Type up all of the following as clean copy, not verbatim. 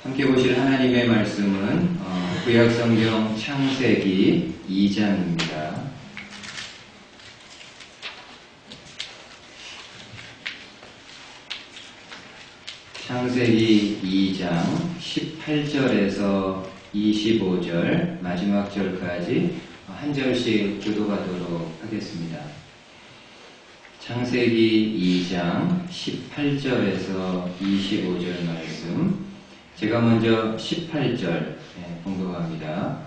함께 보실 하나님의 말씀은 구약성경 창세기 2장입니다. 창세기 2장 18절에서 25절 마지막 절까지 한 절씩 교도하도록 하겠습니다. 창세기 2장 18절에서 25절 말씀, 제가 먼저 18절 봉독합니다.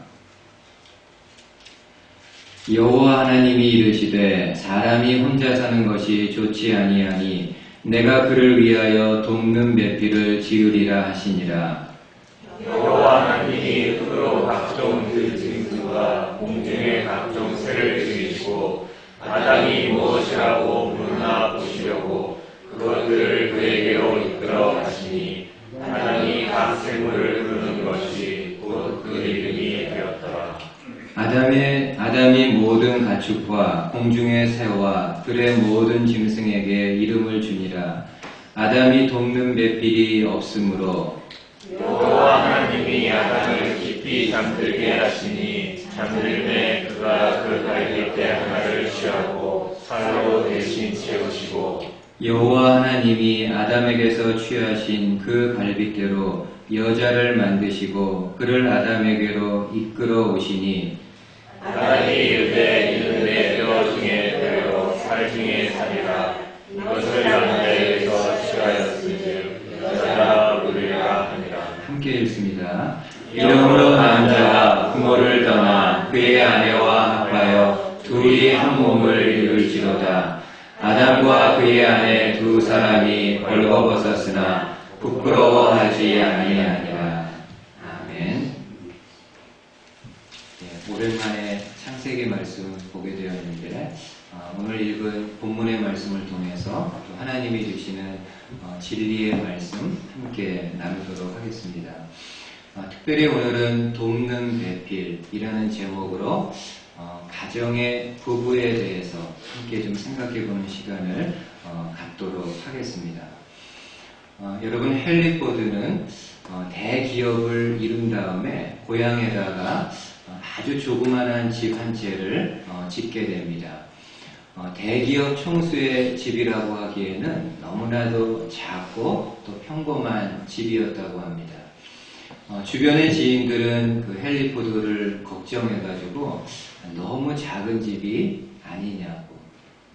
여호와 하나님이 이르시되 사람이 혼자 사는 것이 좋지 아니하니 내가 그를 위하여 돕는 배필을 지으리라 하시니라. 여호와 하나님이 흙으로 각종 들짐승과 공중의 각종 새를 지으시고 아담이 무엇이라고 부르나 보시려고 그것들을 그에게로 이끌어 가시니 하나님이 각 생물을 부르는 것이 곧 그 이름이 되었더라. 아담이 모든 가축과 공중의 새와 들의 모든 짐승에게 이름을 주니라. 아담이 돕는 배필이 없으므로 여호와 하나님이 아담을 깊이 잠들게 하시니 잠들매 그가 그 갈빗대 하나를 취하고 살로 대신 채우시고 여호와 하나님이 아담에게서 취하신 그 갈빗대로 여자를 만드시고 그를 아담에게로 이끌어 오시니 아담이 이르되 이는 내 뼈 중에 뼈요 살 중에 살이라. 이것을 남자에게서 취하였은즉 여자라 부르리라 하니라. 함께 읽습니다. 이러므로 남자가 부모를 떠나 그의 아내와 합하여 둘이 한 몸을 이룰지로다. 아담과 그의 아내 두 사람이 벌거벗었으나 부끄러워하지 아니하니라. 아멘. 오랜만에 창세기 말씀 보게 되었는데 오늘 읽은 본문의 말씀을 통해서 또 하나님이 주시는 진리의 말씀 함께 나누도록 하겠습니다. 특별히 오늘은 돕는 배필이라는 제목으로 가정의 부부에 대해서 함께 좀 생각해보는 시간을 갖도록 하겠습니다. 여러분, 헨리 포드는 대기업을 이룬 다음에 고향에다가 아주 조그만한 집 한 채를 짓게 됩니다. 대기업 총수의 집이라고 하기에는 너무나도 작고 또 평범한 집이었다고 합니다. 주변의 지인들은 그 헨리 포드를 걱정해가지고 너무 작은 집이 아니냐고,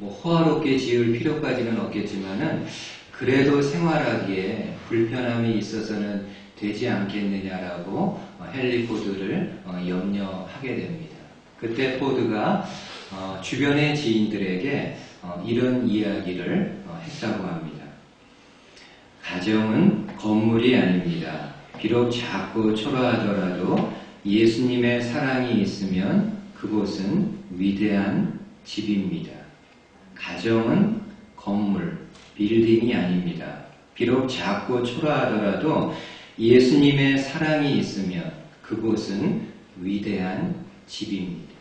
호화롭게 지을 필요까지는 없겠지만은 그래도 생활하기에 불편함이 있어서는 되지 않겠느냐라고 헨리 포드를 염려하게 됩니다. 그때 포드가 주변의 지인들에게 이런 이야기를 했다고 합니다. 가정은 건물이 아닙니다. 비록 작고 초라하더라도 예수님의 사랑이 있으면 그곳은 위대한 집입니다. 가정은 건물, 빌딩이 아닙니다. 비록 작고 초라하더라도 예수님의 사랑이 있으면 그곳은 위대한 집입니다.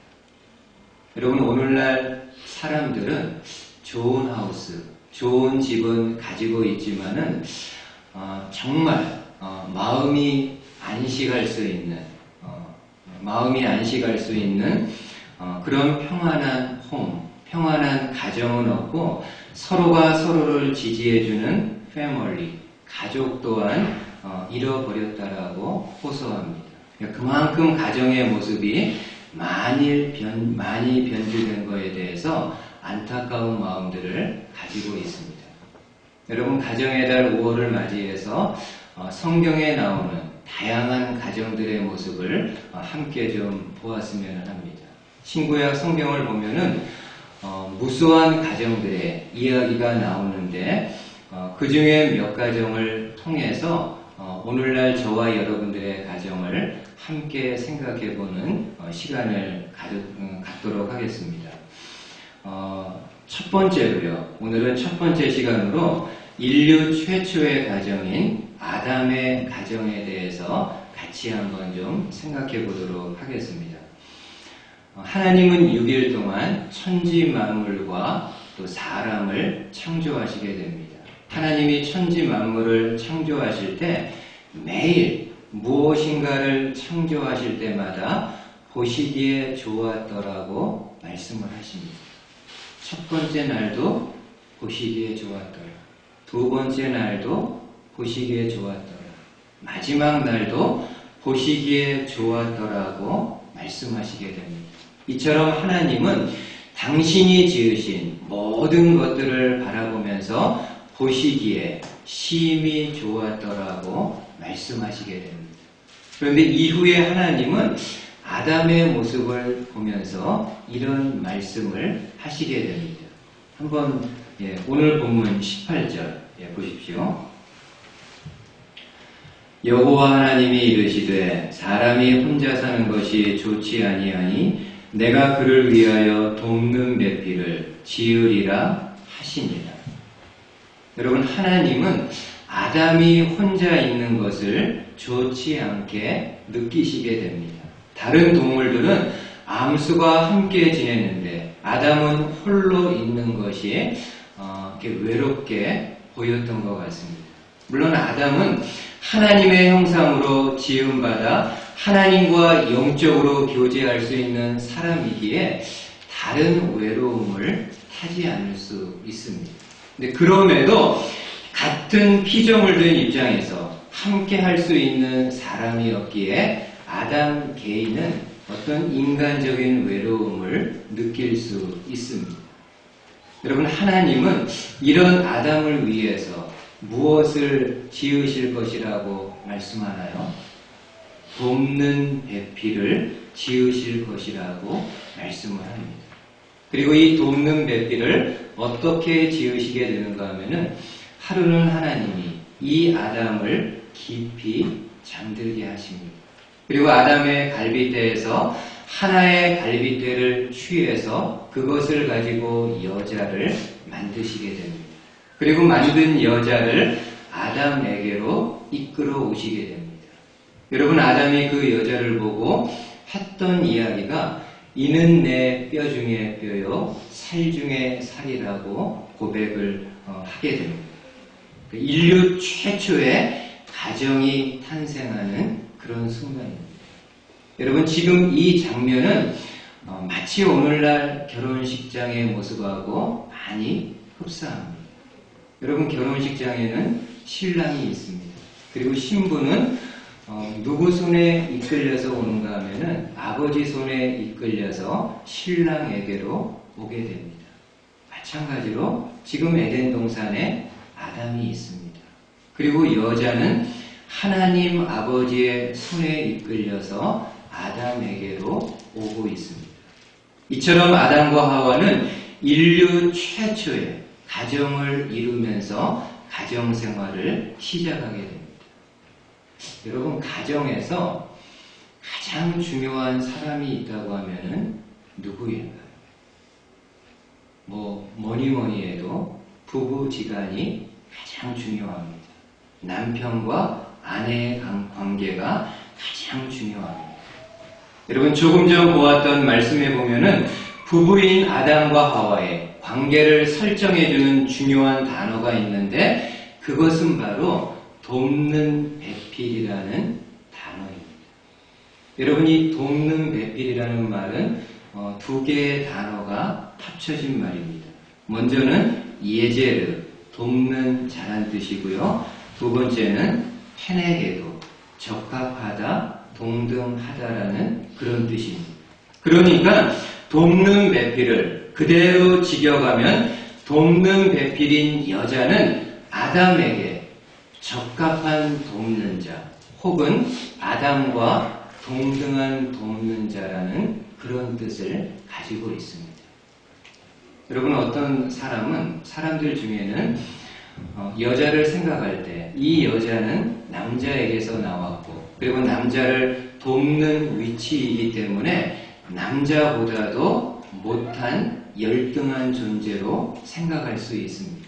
여러분, 오늘날 사람들은 좋은 하우스, 좋은 집은 가지고 있지만은 정말 마음이 안식할 수 있는 그런 평안한 홈, 평안한 가정은 없고 서로가 서로를 지지해주는 패밀리, 가족 또한 잃어버렸다라고 호소합니다. 그만큼 가정의 모습이 많이 변질된 것에 대해서 안타까운 마음들을 가지고 있습니다. 여러분, 가정의 달 5월을 맞이해서 성경에 나오는 다양한 가정들의 모습을 함께 좀 보았으면 합니다. 신구약 성경을 보면은 무수한 가정들의 이야기가 나오는데 그 중에 몇 가정을 통해서 오늘날 저와 여러분들의 가정을 함께 생각해보는 시간을 갖도록 하겠습니다. 첫 번째로요, 오늘은 첫 번째 시간으로 인류 최초의 가정인 아담의 가정에 대해서 같이 한번 좀 생각해 보도록 하겠습니다. 하나님은 6일 동안 천지 만물과 또 사람을 창조하시게 됩니다. 하나님이 천지 만물을 창조하실 때 매일 무엇인가를 창조하실 때마다 보시기에 좋았더라고 말씀을 하십니다. 첫 번째 날도 보시기에 좋았더라. 두 번째 날도 보시기에 좋았더라. 마지막 날도 보시기에 좋았더라고 말씀하시게 됩니다. 이처럼 하나님은 당신이 지으신 모든 것들을 바라보면서 보시기에 심히 좋았더라고 말씀하시게 됩니다. 그런데 이후에 하나님은 아담의 모습을 보면서 이런 말씀을 하시게 됩니다. 한번 오늘 본문 18절 보십시오. 여호와 하나님이 이르시되 사람이 혼자 사는 것이 좋지 아니하니 내가 그를 위하여 돕는 배필을 지으리라 하시니라. 여러분, 하나님은 아담이 혼자 있는 것을 좋지 않게 느끼시게 됩니다. 다른 동물들은 암수가 함께 지냈는데 아담은 홀로 있는 것이 이렇게 외롭게 보였던 것 같습니다. 물론 아담은 하나님의 형상으로 지음받아 하나님과 영적으로 교제할 수 있는 사람이기에 다른 외로움을 타지 않을 수 있습니다. 근데 그럼에도 같은 피조물들 입장에서 함께 할 수 있는 사람이었기에 아담 개인은 어떤 인간적인 외로움을 느낄 수 있습니다. 여러분, 하나님은 이런 아담을 위해서 무엇을 지으실 것이라고 말씀하나요? 돕는 배필을 지으실 것이라고 말씀을 합니다. 그리고 이 돕는 배필을 어떻게 지으시게 되는가 하면은 하루는 하나님이 이 아담을 깊이 잠들게 하십니다. 그리고 아담의 갈빗대에서 하나의 갈빗대를 취해서 그것을 가지고 여자를 만드시게 됩니다. 그리고 만든 여자를 아담에게로 이끌어 오시게 됩니다. 여러분, 아담이 그 여자를 보고 했던 이야기가 이는 내 뼈 중에 뼈요 살 중에 살이라고 고백을 하게 됩니다. 인류 최초의 가정이 탄생하는 그런 순간입니다. 여러분, 지금 이 장면은 마치 오늘날 결혼식장의 모습하고 많이 흡사합니다. 여러분, 결혼식장에는 신랑이 있습니다. 그리고 신부는 누구 손에 이끌려서 오는가 하면은 아버지 손에 이끌려서 신랑에게로 오게 됩니다. 마찬가지로 지금 에덴 동산에 아담이 있습니다. 그리고 여자는 하나님 아버지의 손에 이끌려서 아담에게로 오고 있습니다. 이처럼 아담과 하와는 인류 최초의 가정을 이루면서 가정생활을 시작하게 됩니다. 여러분, 가정에서 가장 중요한 사람이 있다고 하면은 누구일까요? 뭐니 해도 부부지간이 가장 중요합니다. 남편과 아내의 관계가 가장 중요합니다. 여러분, 조금 전 보았던 말씀에 보면은 부부인 아담과 하와의 관계를 설정해주는 중요한 단어가 있는데 그것은 바로 돕는 배필이라는 단어입니다. 여러분, 이 돕는 배필이라는 말은 두 개의 단어가 합쳐진 말입니다. 먼저는 예제르, 돕는 자란 뜻이고요. 두 번째는 페네게도, 적합하다, 동등하다라는 그런 뜻입니다. 그러니까 돕는 배필을 그대로 직역하면 돕는 배필인 여자는 아담에게 적합한 돕는 자, 혹은 아담과 동등한 돕는 자라는 그런 뜻을 가지고 있습니다. 여러분, 어떤 사람들 중에는 여자를 생각할 때 이 여자는 남자에게서 나왔고 그리고 남자를 돕는 위치이기 때문에 남자보다도 못한 열등한 존재로 생각할 수 있습니다.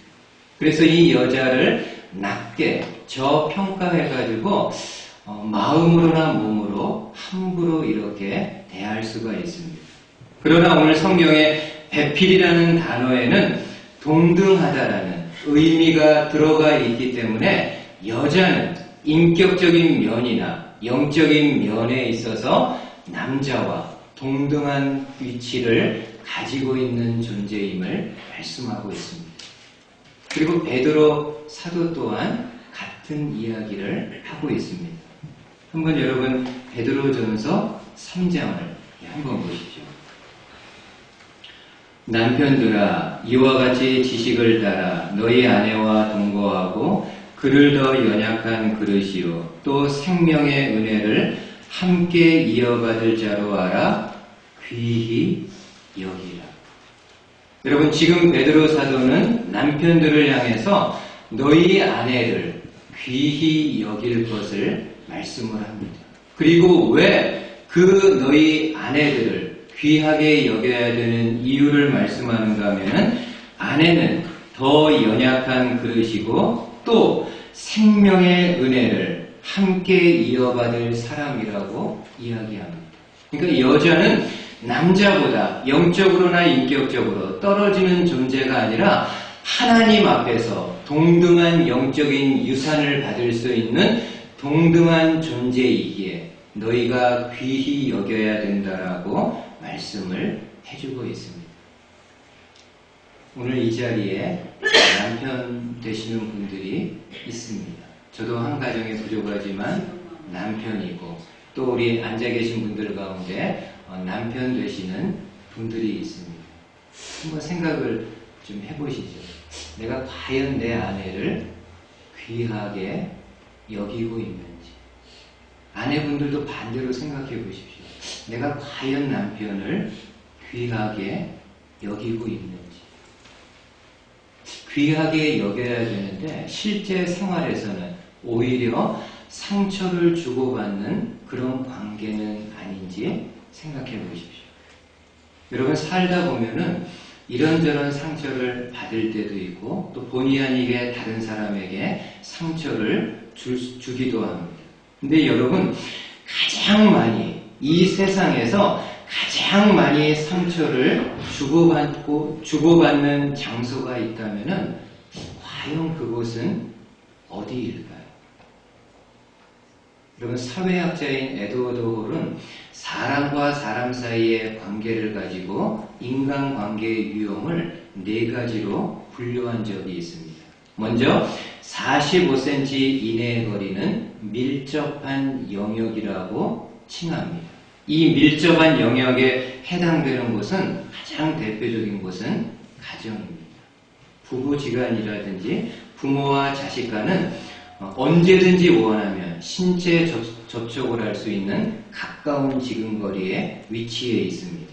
그래서 이 여자를 낮게 저평가해가지고 마음으로나 몸으로 함부로 이렇게 대할 수가 있습니다. 그러나 오늘 성경에 배필이라는 단어에는 동등하다라는 의미가 들어가 있기 때문에 여자는 인격적인 면이나 영적인 면에 있어서 남자와 동등한 위치를 가지고 있는 존재임을 말씀하고 있습니다. 그리고 베드로 사도 또한 같은 이야기를 하고 있습니다. 한번 여러분 베드로전서 3장을 한번 보십시오. 남편들아 이와 같이 지식을 따라 너희 아내와 동거하고 그를 더 연약한 그릇이요 또 생명의 은혜를 함께 이어받을 자로 알아 귀히 여기라. 여러분 지금 베드로 사도는 남편들을 향해서 너희 아내를 귀히 여길 것을 말씀을 합니다. 그리고 왜 그 너희 아내들을 귀하게 여겨야 되는 이유를 말씀하는가 하면은 아내는 더 연약한 그릇이고 또 생명의 은혜를 함께 이어받을 사람이라고 이야기합니다. 그러니까 여자는 남자보다 영적으로나 인격적으로 떨어지는 존재가 아니라 하나님 앞에서 동등한 영적인 유산을 받을 수 있는 동등한 존재이기에 너희가 귀히 여겨야 된다라고 말씀을 해주고 있습니다. 오늘 이 자리에 남편 되시는 분들이 있습니다. 저도 한 가정에 부족하지만 남편이고 또 우리 앉아 계신 분들 가운데 남편 되시는 분들이 있습니다. 한번 생각을 좀 해보시죠. 내가 과연 내 아내를 귀하게 여기고 있는지. 아내분들도 반대로 생각해 보십시오. 내가 과연 남편을 귀하게 여기고 있는지. 귀하게 여겨야 되는데 실제 생활에서는 오히려 상처를 주고받는 그런 관계는 아닌지 생각해 보십시오. 여러분 살다 보면은 이런저런 상처를 받을 때도 있고 또 본의 아니게 다른 사람에게 상처를 주기도 합니다. 근데 여러분 가장 많이 이 세상에서 가장 많이 상처를 주고받는 장소가 있다면은 과연 그곳은 어디일까요? 여러분 사회학자인 에드워드 홀은 사람과 사람 사이의 관계를 가지고 인간관계의 유형을 4가지로 분류한 적이 있습니다. 먼저 45cm 이내의 거리는 밀접한 영역이라고 칭합니다. 이 밀접한 영역에 해당되는 곳은 가장 대표적인 곳은 가정입니다. 부부지간이라든지 부모와 자식 간은 언제든지 원하면 신체 접촉을 할 수 있는 가까운 지근거리에 위치해 있습니다.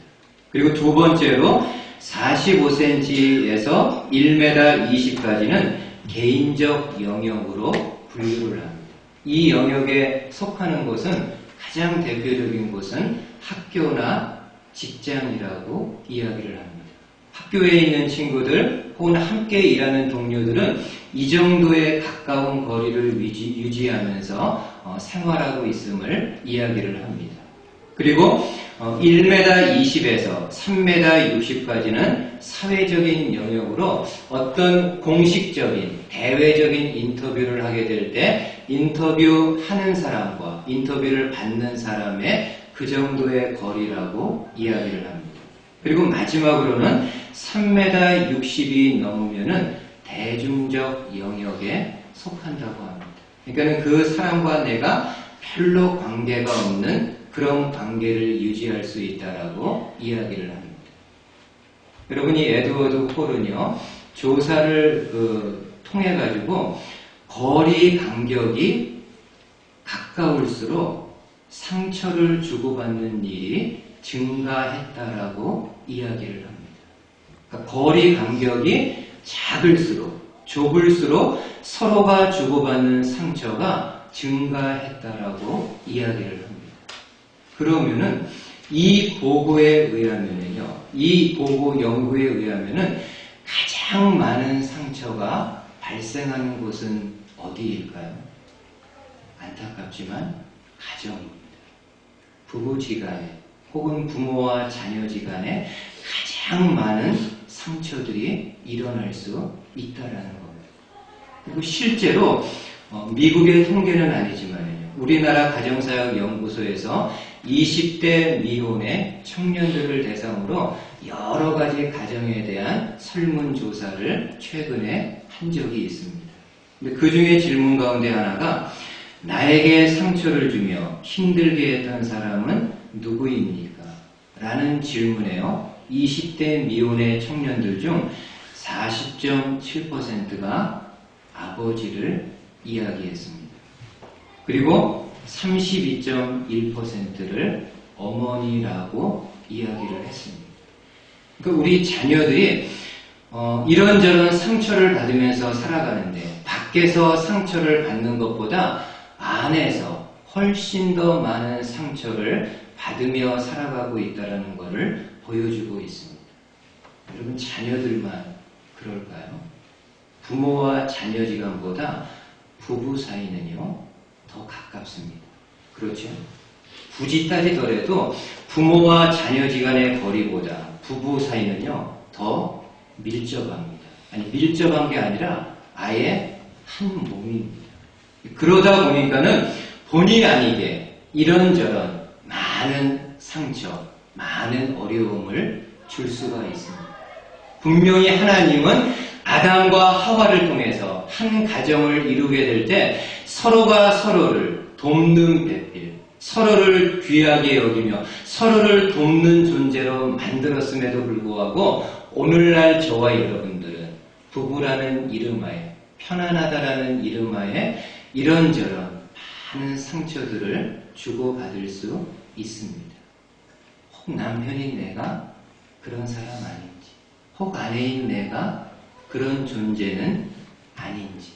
그리고 두 번째로 45cm에서 1m 20까지는 개인적 영역으로 분류를 합니다. 이 영역에 속하는 곳은 가장 대표적인 곳은 학교나 직장이라고 이야기를 합니다. 학교에 있는 친구들 혹은 함께 일하는 동료들은 이 정도의 가까운 거리를 유지하면서 생활하고 있음을 이야기를 합니다. 그리고 1m 20에서 3m 60까지는 사회적인 영역으로 어떤 공식적인 대외적인 인터뷰를 하게 될 때 인터뷰하는 사람과 인터뷰를 받는 사람의 그 정도의 거리라고 이야기를 합니다. 그리고 마지막으로는 3m 60이 넘으면은 대중적 영역에 속한다고 합니다. 그러니까 그 사람과 내가 별로 관계가 없는 그런 관계를 유지할 수 있다라고 이야기를 합니다. 여러분이 에드워드 홀은요, 조사를 통해 가지고 거리 간격이 가까울수록 상처를 주고받는 일이 증가했다라고 이야기를 합니다. 그러니까 거리 간격이 작을수록, 좁을수록 서로가 주고받는 상처가 증가했다라고 이야기를 합니다. 그러면은 이 보고에 의하면은요, 이 보고 연구에 의하면은 가장 많은 상처가 발생하는 곳은 어디일까요? 안타깝지만 가정입니다. 부부지간에 혹은 부모와 자녀지간에 가장 많은 상처들이 일어날 수 있다라는 겁니다. 그리고 실제로 미국의 통계는 아니지만요. 우리나라 가정사역연구소에서 20대 미혼의 청년들을 대상으로 여러 가지 가정에 대한 설문조사를 최근에 한 적이 있습니다. 근데 그 중에 질문 가운데 하나가 나에게 상처를 주며 힘들게 했던 사람은 누구입니까? 라는 질문에요. 20대 미혼의 청년들 중 40.7%가 아버지를 이야기했습니다. 그리고 32.1%를 어머니라고 이야기를 했습니다. 그러니까 우리 자녀들이 이런저런 상처를 받으면서 살아가는데 밖에서 상처를 받는 것보다 안에서 훨씬 더 많은 상처를 받으며 살아가고 있다는 것을 보여주고 있습니다. 여러분 자녀들만 그럴까요? 부모와 자녀지간보다 부부 사이는요 더 가깝습니다. 그렇죠? 굳이 따지더라도 부모와 자녀지간의 거리보다 부부 사이는요 더 밀접합니다. 아니 밀접한 게 아니라 아예 한 몸입니다. 그러다 보니까는 본의 아니게 이런저런 많은 상처, 많은 어려움을 줄 수가 있습니다. 분명히 하나님은 아담과 하와를 통해서 한 가정을 이루게 될 때 서로가 서로를 돕는 배필, 서로를 귀하게 여기며 서로를 돕는 존재로 만들었음에도 불구하고 오늘날 저와 여러분들은 부부라는 이름하에 편안하다라는 이름하에 이런저런 많은 상처들을 주고받을 수 있습니다. 혹 남편인 내가 그런 사람 아닌지, 혹 아내인 내가 그런 존재는 아닌지.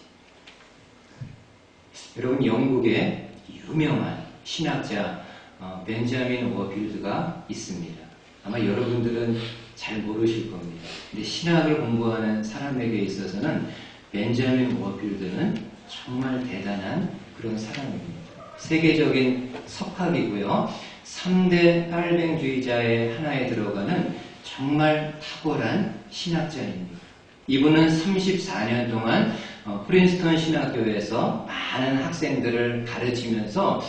여러분 영국에 유명한 신학자 벤자민 워필드가 있습니다. 아마 여러분들은 잘 모르실 겁니다. 근데 신학을 공부하는 사람에게 있어서는 벤자민 워필드는 정말 대단한 그런 사람입니다. 세계적인 석학이고요. 3대 빨뱅주의자의 하나에 들어가는 정말 탁월한 신학자입니다. 이분은 34년 동안 프린스턴 신학교에서 많은 학생들을 가르치면서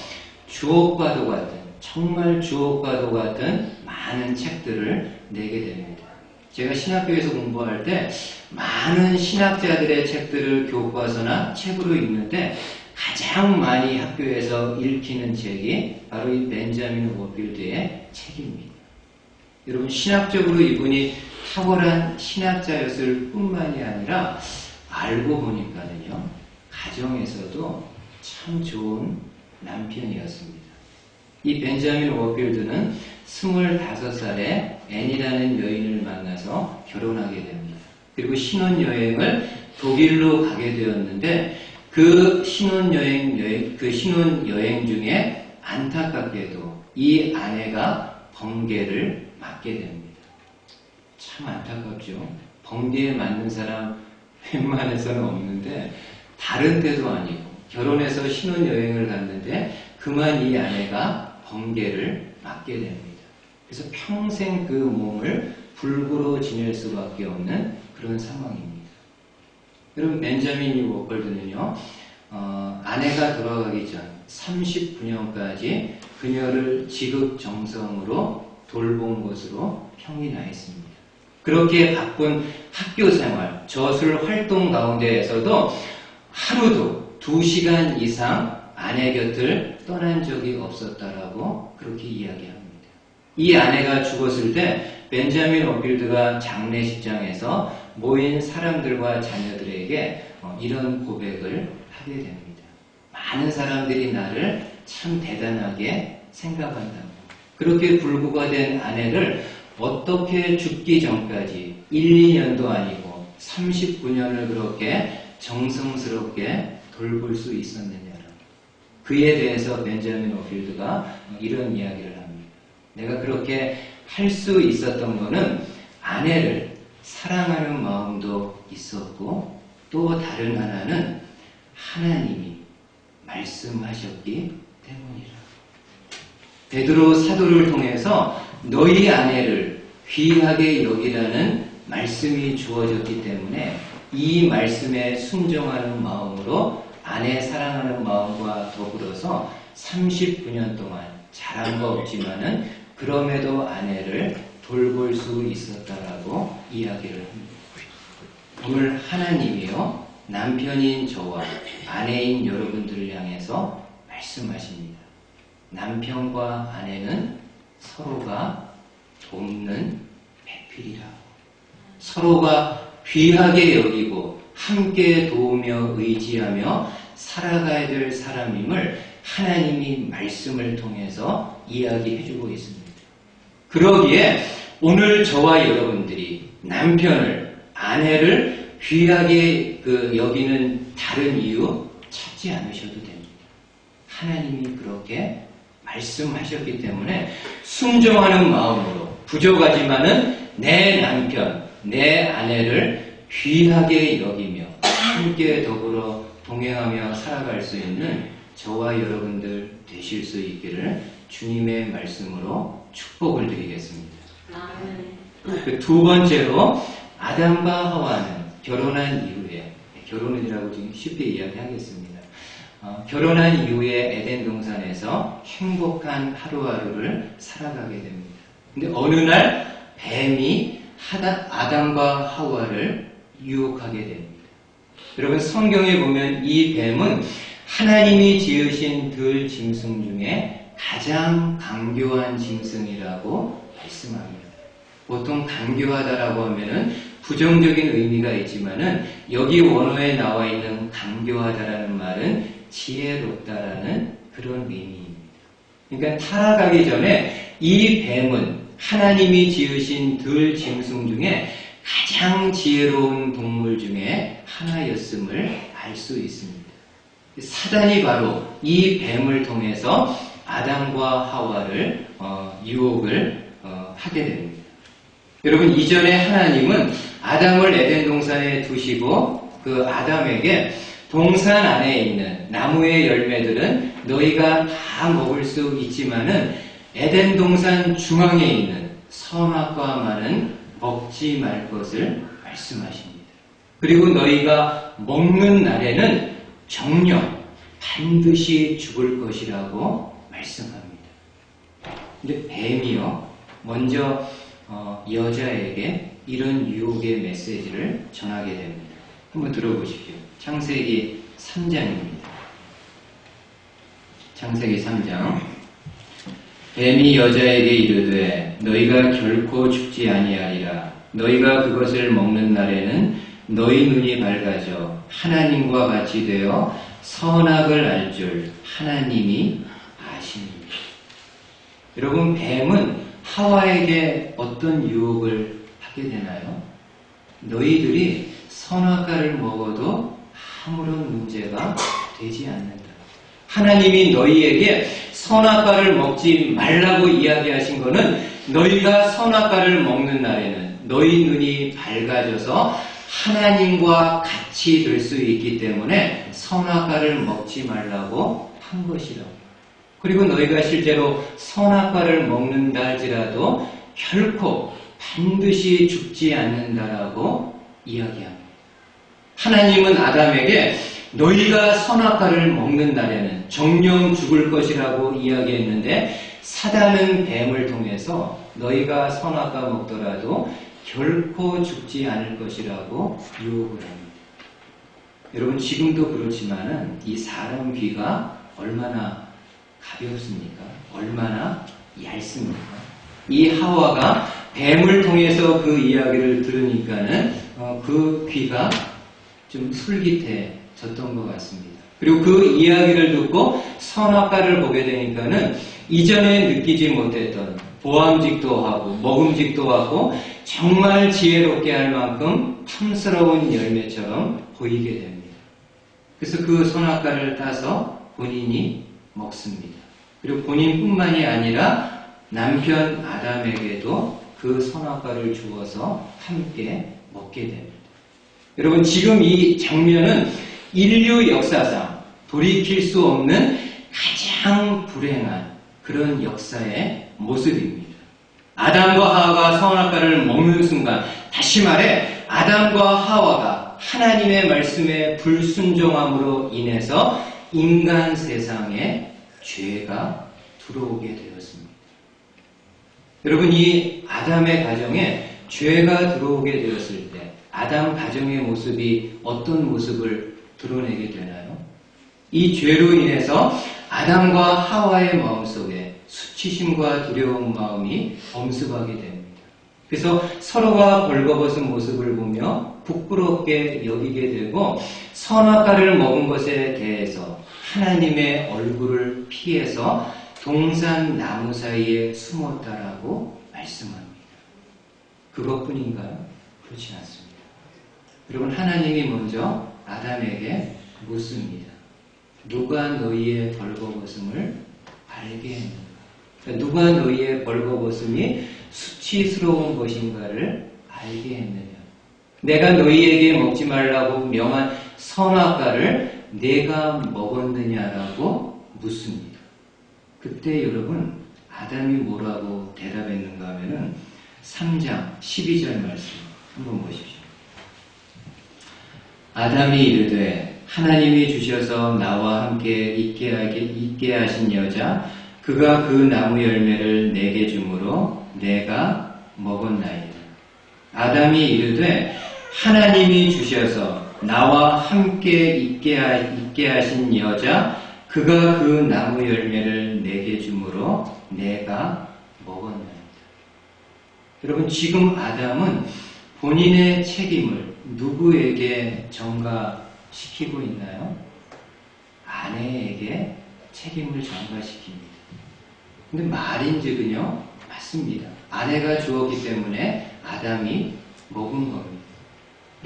주옥과도 같은, 정말 주옥과도 같은 많은 책들을 내게 됩니다. 제가 신학교에서 공부할 때 많은 신학자들의 책들을 교과서나 책으로 읽는데 가장 많이 학교에서 읽히는 책이 바로 이 벤자민 워필드의 책입니다. 여러분 신학적으로 이분이 탁월한 신학자였을 뿐만이 아니라 알고 보니까는요 가정에서도 참 좋은 남편이었습니다. 이 벤자민 워필드는 25살에 앤이라는 여인을 만나서 결혼하게 됩니다. 그리고 신혼여행을 독일로 가게 되었는데 그 신혼여행 중에 안타깝게도 이 아내가 번개를 맞게 됩니다. 참 안타깝죠. 번개에 맞는 사람 웬만해서는 없는데 다른 때도 아니고 결혼해서 신혼여행을 갔는데 그만 이 아내가 번개를 맞게 됩니다. 그래서 평생 그 몸을 불구로 지낼 수밖에 없는 그런 상황입니다. 여러분 벤자민 워필드는요 아내가 돌아가기 전 39년까지 그녀를 지극정성으로 돌본 것으로 평이 나 있습니다. 그렇게 바쁜 학교 생활, 저술 활동 가운데에서도 하루도 2시간 이상 아내 곁을 떠난 적이 없었다라고 그렇게 이야기합니다. 이 아내가 죽었을 때 벤자민 워필드가 장례식장에서 모인 사람들과 자녀들에게 이런 고백을 하게 됩니다. 많은 사람들이 나를 참 대단하게 생각한다고. 그렇게 불구가 된 아내를 어떻게 죽기 전까지 1, 2년도 아니고 39년을 그렇게 정성스럽게 돌볼 수 있었느냐라고. 그에 대해서 벤자민 워필드가 이런 이야기를 합니다. 내가 그렇게 할 수 있었던 것은 아내를 사랑하는 마음도 있었고 또 다른 하나는 하나님이 말씀하셨기 때문이라. 베드로 사도를 통해서 너희 아내를 귀하게 여기라는 말씀이 주어졌기 때문에 이 말씀에 순종하는 마음으로 아내 사랑하는 마음과 더불어서 39년 동안 잘한 거 없지만은 그럼에도 아내를 돌볼 수 있었다라고 이야기를 합니다. 오늘 하나님이요 남편인 저와 아내인 여러분들을 향해서 말씀하십니다. 남편과 아내는 서로가 돕는 배필이라고, 서로가 귀하게 여기고 함께 도우며 의지하며 살아가야 될 사람임을 하나님이 말씀을 통해서 이야기해주고 있습니다. 그러기에 오늘 저와 여러분들이 남편을, 아내를 귀하게 여기는 다른 이유 찾지 않으셔도 됩니다. 하나님이 그렇게 말씀하셨기 때문에 순종하는 마음으로 부족하지만은 내 남편, 내 아내를 귀하게 여기며 함께 더불어 동행하며 살아갈 수 있는 저와 여러분들 되실 수 있기를 주님의 말씀으로 축복을 드리겠습니다. 그 두 번째로 아담과 하와는 결혼한 이후에, 결혼이라고 지금 쉽게 이야기하겠습니다. 결혼한 이후에 에덴 동산에서 행복한 하루하루를 살아가게 됩니다. 근데 어느 날 뱀이 아담과 하와를 유혹하게 됩니다. 여러분 성경에 보면 이 뱀은 하나님이 지으신 들 짐승 중에 가장 강교한 짐승이라고 말씀합니다. 보통 강교하다라고 하면은 부정적인 의미가 있지만은 여기 원어에 나와 있는 강교하다라는 말은 지혜롭다라는 그런 의미입니다. 그러니까 타락하기 전에 이 뱀은 하나님이 지으신 들 짐승 중에 가장 지혜로운 동물 중에 하나였음을 알 수 있습니다. 사단이 바로 이 뱀을 통해서 아담과 하와를 유혹을 하게 됩니다. 여러분 이전에 하나님은 아담을 에덴 동산에 두시고 그 아담에게 동산 안에 있는 나무의 열매들은 너희가 다 먹을 수 있지만은 에덴 동산 중앙에 있는 선악과만은 먹지 말 것을 말씀하십니다. 그리고 너희가 먹는 날에는 정녕 반드시 죽을 것이라고 말씀합니다. 근데 뱀이요 먼저 여자에게 이런 유혹의 메시지를 전하게 됩니다. 한번 들어보십시오. 창세기 3장입니다. 창세기 3장. 뱀이 여자에게 이르되 너희가 결코 죽지 아니하리라. 너희가 그것을 먹는 날에는 너희 눈이 밝아져 하나님과 같이 되어 선악을 알 줄 하나님이 아십니다. 여러분 뱀은 하와에게 어떤 유혹을 하게 되나요? 너희들이 선악과를 먹어도 아무런 문제가 되지 않는다. 하나님이 너희에게 선악과를 먹지 말라고 이야기하신 것은 너희가 선악과를 먹는 날에는 너희 눈이 밝아져서 하나님과 같이 될 수 있기 때문에 선악과를 먹지 말라고 한 것이라고. 그리고 너희가 실제로 선악과를 먹는다 할지라도 결코 반드시 죽지 않는다라고 이야기합니다. 하나님은 아담에게 너희가 선악과를 먹는 날에는 정녕 죽을 것이라고 이야기했는데 사단은 뱀을 통해서 너희가 선악과 먹더라도 결코 죽지 않을 것이라고 유혹을 합니다. 여러분 지금도 그렇지만은 이 사람 귀가 얼마나 가볍습니까? 얼마나 얇습니까? 이 하와가 뱀을 통해서 그 이야기를 들으니까는 그 귀가 좀 솔깃해졌던 것 같습니다. 그리고 그 이야기를 듣고 선악과를 보게 되니까는 이전에 느끼지 못했던 보암직도 하고 먹음직도 하고 정말 지혜롭게 할 만큼 탐스러운 열매처럼 보이게 됩니다. 그래서 그 선악과를 따서 본인이 먹습니다. 그리고 본인뿐만이 아니라 남편 아담에게도 그 선악과를 주어서 함께 먹게 됩니다. 여러분 지금 이 장면은 인류 역사상 돌이킬 수 없는 가장 불행한 그런 역사의 모습입니다. 아담과 하와가 선악과를 먹는 순간, 다시 말해 아담과 하와가 하나님의 말씀에 불순종함으로 인해서 인간 세상에 죄가 들어오게 되었습니다. 여러분, 이 아담의 가정에 죄가 들어오게 되었을 때 아담 가정의 모습이 어떤 모습을 드러내게 되나요? 이 죄로 인해서 아담과 하와의 마음속에 수치심과 두려운 마음이 엄습하게 됩니다. 그래서 서로가 벌거벗은 모습을 보며 부끄럽게 여기게 되고 선악과를 먹은 것에 대해서 하나님의 얼굴을 피해서 동산 나무 사이에 숨었다라고 말씀합니다. 그것뿐인가요? 그렇지 않습니다. 여러분, 하나님이 먼저 아담에게 묻습니다. 누가 너희의 벌거벗음을 알게 했는가? 그러니까 누가 너희의 벌거벗음이 수치스러운 것인가를 알게 했느냐? 내가 너희에게 먹지 말라고 명한 선악과를 내가 먹었느냐라고 묻습니다. 그때 여러분, 아담이 뭐라고 대답했는가 하면은 3장 12절 말씀 한번 보십시오. 아담이 이르되 하나님이 주셔서 나와 함께 있게 하신 여자 그가 그 나무 열매를 내게 주므로 내가 먹었나이다. 아담이 이르되 하나님이 주셔서 나와 함께 있게 하신 여자 그가 그 나무 열매를 내게 주므로 내가 먹었나이다. 여러분, 지금 아담은 본인의 책임을 누구에게 전가시키고 있나요? 아내에게 책임을 전가시킵니다. 근데 말인즉은요, 맞습니다. 아내가 주었기 때문에 아담이 먹은 겁니다.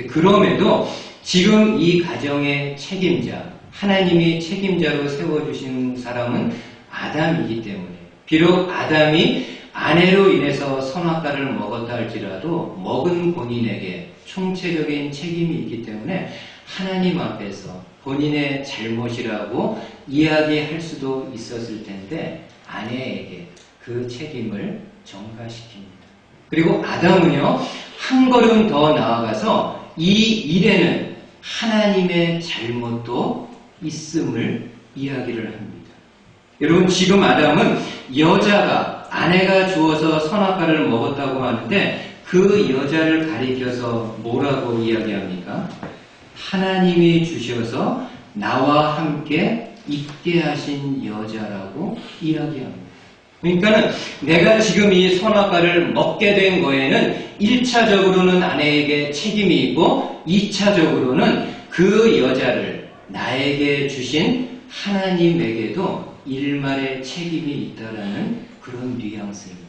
그럼에도 지금 이 가정의 책임자, 하나님이 책임자로 세워주신 사람은 아담이기 때문에, 비록 아담이 아내로 인해서 선악과를 먹었다 할지라도 먹은 본인에게 총체적인 책임이 있기 때문에 하나님 앞에서 본인의 잘못이라고 이야기할 수도 있었을 텐데 아내에게 그 책임을 전가시킵니다. 그리고 아담은요, 한 걸음 더 나아가서 이 일에는 하나님의 잘못도 있음을 이야기를 합니다. 여러분, 지금 아담은 여자가 아내가 주어서 선악과를 먹었다고 하는데 그 여자를 가리켜서 뭐라고 이야기합니까? 하나님이 주셔서 나와 함께 있게 하신 여자라고 이야기합니다. 그러니까는 내가 지금 이 선악과를 먹게 된 거에는 1차적으로는 아내에게 책임이 있고 2차적으로는 그 여자를 나에게 주신 하나님에게도 일말의 책임이 있다라는 그런 뉘앙스입니다.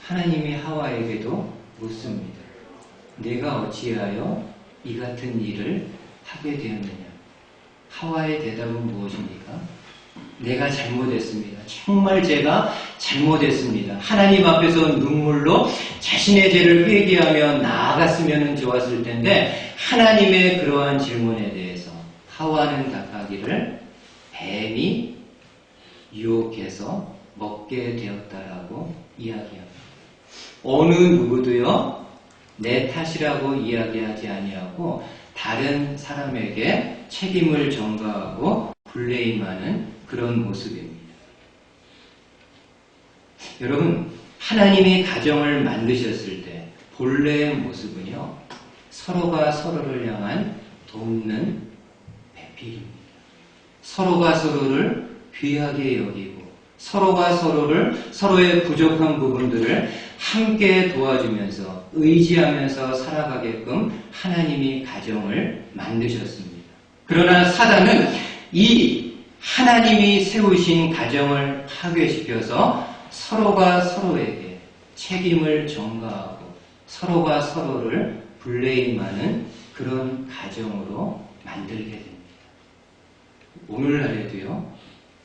하나님이 하와에게도 묻습니다. 내가 어찌하여 이 같은 일을 하게 되었느냐? 하와의 대답은 무엇입니까? 내가 잘못했습니다. 정말 제가 잘못했습니다. 하나님 앞에서 눈물로 자신의 죄를 회개하며 나아갔으면 좋았을 텐데 하나님의 그러한 질문에 대해서 하와는 답하기를 뱀이 유혹해서 먹게 되었다라고 이야기합니다. 어느 누구도요, 내 탓이라고 이야기하지 아니하고 다른 사람에게 책임을 전가하고 블레임하는 그런 모습입니다. 여러분, 하나님이 가정을 만드셨을 때 본래의 모습은요, 서로가 서로를 향한 돕는 배필입니다. 서로가 서로를 귀하게 여기고 서로가 서로의 부족한 부분들을 함께 도와주면서 의지하면서 살아가게끔 하나님이 가정을 만드셨습니다. 그러나 사단은 이 하나님이 세우신 가정을 파괴시켜서 서로가 서로에게 책임을 전가하고 서로가 서로를 블레임하는 그런 가정으로 만들게 됩니다. 오늘날에도요,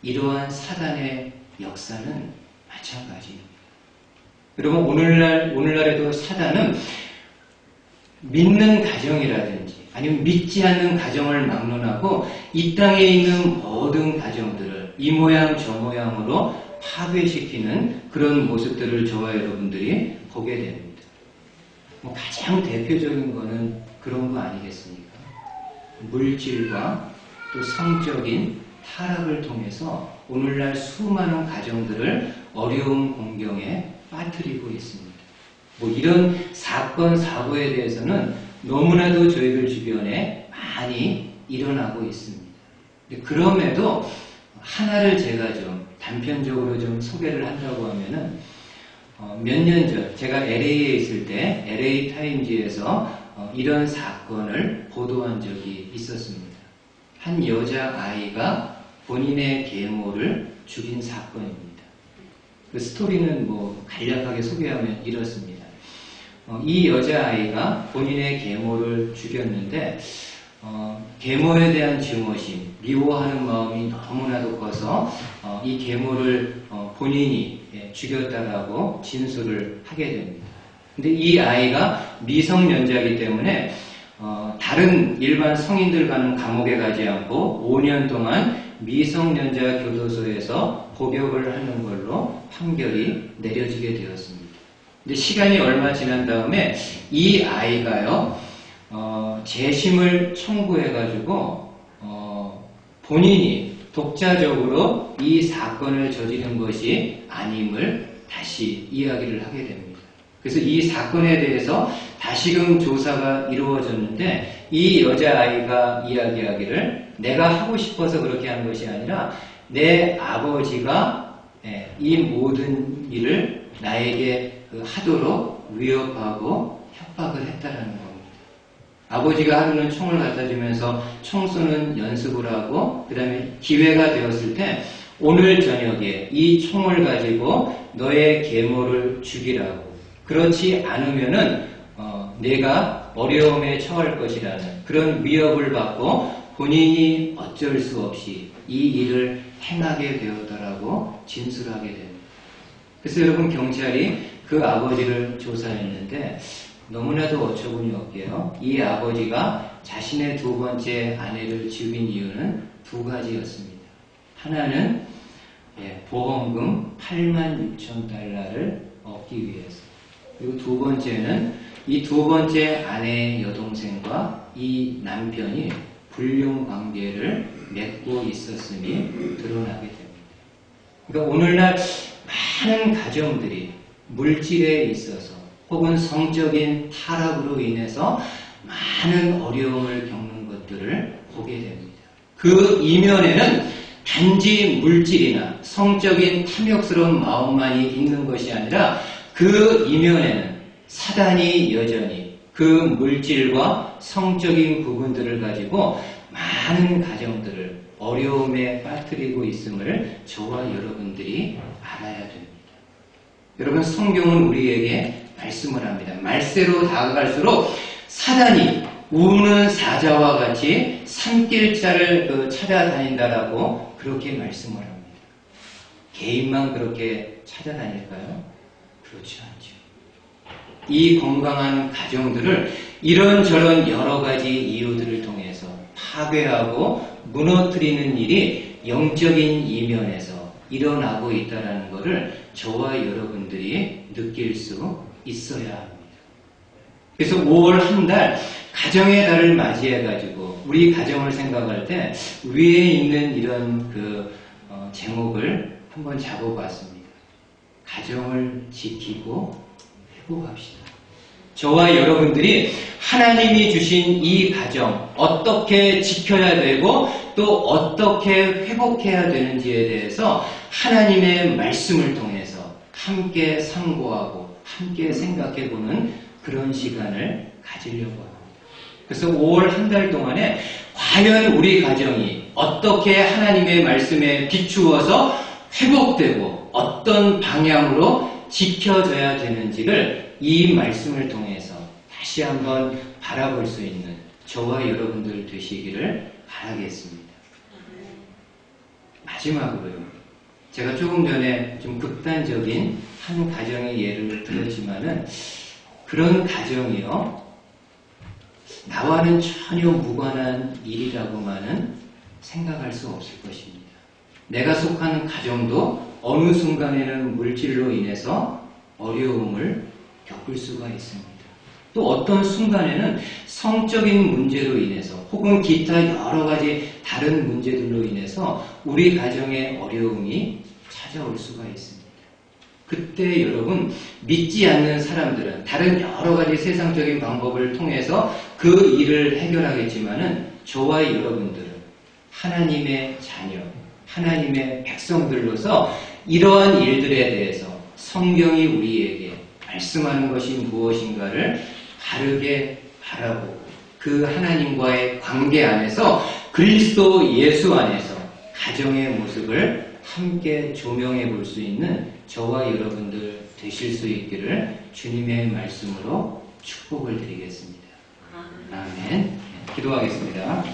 이러한 사단의 역사는 마찬가지입니다. 여러분, 오늘날에도 사단은 믿는 가정이라든지 아니면 믿지 않는 가정을 막론하고 이 땅에 있는 모든 가정들을 이 모양 저 모양으로 파괴시키는 그런 모습들을 저와 여러분들이 보게 됩니다. 가장 대표적인 거는 그런 거 아니겠습니까? 물질과 또 성적인 타락을 통해서 오늘날 수많은 가정들을 어려운 공경에 빠뜨리고 있습니다. 뭐 이런 사건, 사고에 대해서는 너무나도 저희들 주변에 많이 일어나고 있습니다. 그럼에도 하나를 제가 좀 단편적으로 좀 소개를 한다고 하면은 몇 년 전 제가 LA에 있을 때 LA 타임즈에서 이런 사건을 보도한 적이 있었습니다. 한 여자아이가 본인의 계모를 죽인 사건입니다. 그 스토리는 뭐 간략하게 소개하면 이렇습니다. 이 여자아이가 본인의 계모를 죽였는데 계모에 대한 증오심, 미워하는 마음이 너무나도 커서 이 계모를 본인이 죽였다라고 진술을 하게 됩니다. 근데 이 아이가 미성년자이기 때문에 다른 일반 성인들과는 감옥에 가지 않고 5년 동안 미성년자 교도소에서 복역을 하는 걸로 판결이 내려지게 되었습니다. 근데 시간이 얼마 지난 다음에 이 아이가요, 재심을 청구해가지고 본인이 독자적으로 이 사건을 저지른 것이 아님을 다시 이야기를 하게 됩니다. 그래서 이 사건에 대해서 다시금 조사가 이루어졌는데 이 여자아이가 이야기하기를 내가 하고 싶어서 그렇게 한 것이 아니라 내 아버지가 이 모든 일을 나에게 하도록 위협하고 협박을 했다라는 겁니다. 아버지가 하루는 총을 갖다 주면서 총 쏘는 연습을 하고 그 다음에 기회가 되었을 때 오늘 저녁에 이 총을 가지고 너의 계모를 죽이라고, 그렇지 않으면은 내가 어려움에 처할 것이라는 그런 위협을 받고 본인이 어쩔 수 없이 이 일을 행하게 되었다라고 진술하게 됩니다. 그래서 여러분, 경찰이 그 아버지를 조사했는데 너무나도 어처구니 없게요, 이 아버지가 자신의 두 번째 아내를 죽인 이유는 두 가지였습니다. 하나는 보험금 86,000달러를 얻기 위해서, 그리고 두 번째는 이 두 번째 아내의 여동생과 이 남편이 불륜 관계를 맺고 있었음이 드러나게 됩니다. 그러니까 오늘날 많은 가정들이 물질에 있어서 혹은 성적인 타락으로 인해서 많은 어려움을 겪는 것들을 보게 됩니다. 그 이면에는 단지 물질이나 성적인 탐욕스러운 마음만이 있는 것이 아니라 그 이면에는 사단이 여전히 그 물질과 성적인 부분들을 가지고 많은 가정들을 어려움에 빠뜨리고 있음을 저와 여러분들이 알아야 됩니다. 여러분, 성경은 우리에게 말씀을 합니다. 말세로 다가갈수록 사단이 우는 사자와 같이 산길자를 찾아다닌다라고 그렇게 말씀을 합니다. 개인만 그렇게 찾아다닐까요? 그렇지 않죠. 이 건강한 가정들을 이런저런 여러 가지 이유들을 통해서 파괴하고 무너뜨리는 일이 영적인 이면에서 일어나고 있다는 것을 저와 여러분들이 느낄 수 있어야 합니다. 그래서 5월 한 달 가정의 달을 맞이해가지고 우리 가정을 생각할 때 위에 있는 이런 제목을 한번 잡아봤습니다. 가정을 지키고 회복합시다. 저와 여러분들이 하나님이 주신 이 가정 어떻게 지켜야 되고 또 어떻게 회복해야 되는지에 대해서 하나님의 말씀을 통해서 함께 상고하고 함께 생각해보는 그런 시간을 가지려고 합니다. 그래서 5월 한 달 동안에 과연 우리 가정이 어떻게 하나님의 말씀에 비추어서 회복되고 어떤 방향으로 지켜져야 되는지를 이 말씀을 통해서 다시 한번 바라볼 수 있는 저와 여러분들 되시기를 바라겠습니다. 마지막으로요, 제가 조금 전에 좀 극단적인 한 가정의 예를 들었지만은 그런 가정이요, 나와는 전혀 무관한 일이라고만은 생각할 수 없을 것입니다. 내가 속한 가정도 어느 순간에는 물질로 인해서 어려움을 겪을 수가 있습니다. 또 어떤 순간에는 성적인 문제로 인해서 혹은 기타 여러 가지 다른 문제들로 인해서 우리 가정에 어려움이 찾아올 수가 있습니다. 그때 여러분, 믿지 않는 사람들은 다른 여러 가지 세상적인 방법을 통해서 그 일을 해결하겠지만은 저와 여러분들은 하나님의 자녀, 하나님의 백성들로서 이러한 일들에 대해서 성경이 우리에게 말씀하는 것이 무엇인가를 바르게 바라보고 그 하나님과의 관계 안에서 그리스도 예수 안에서 가정의 모습을 함께 조명해 볼 수 있는 저와 여러분들 되실 수 있기를 주님의 말씀으로 축복을 드리겠습니다. 아멘. 기도하겠습니다.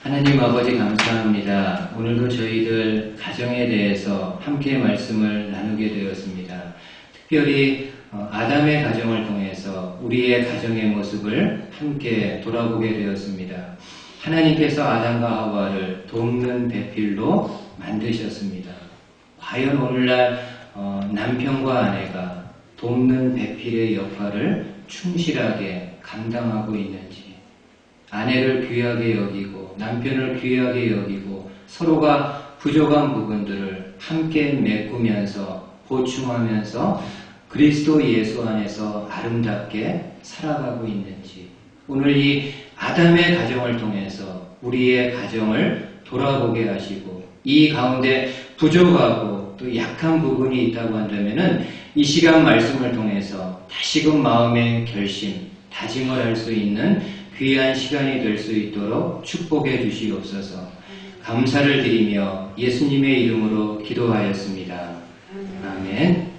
하나님 아버지 감사합니다. 오늘도 저희들 가정에 대해서 함께 말씀을 나누게 되었습니다. 특별히 아담의 가정을 통해서 우리의 가정의 모습을 함께 돌아보게 되었습니다. 하나님께서 아담과 하와를 돕는 배필로 만드셨습니다. 과연 오늘날 남편과 아내가 돕는 배필의 역할을 충실하게 감당하고 있는지, 아내를 귀하게 여기고 남편을 귀하게 여기고 서로가 부족한 부분들을 함께 메꾸면서 보충하면서 그리스도 예수 안에서 아름답게 살아가고 있는지, 오늘 이 아담의 가정을 통해서 우리의 가정을 돌아보게 하시고 이 가운데 부족하고 또 약한 부분이 있다고 한다면은 이 시간 말씀을 통해서 다시금 마음의 결심, 다짐을 할 수 있는 귀한 시간이 될 수 있도록 축복해 주시옵소서. 감사를 드리며 예수님의 이름으로 기도하였습니다. 아멘.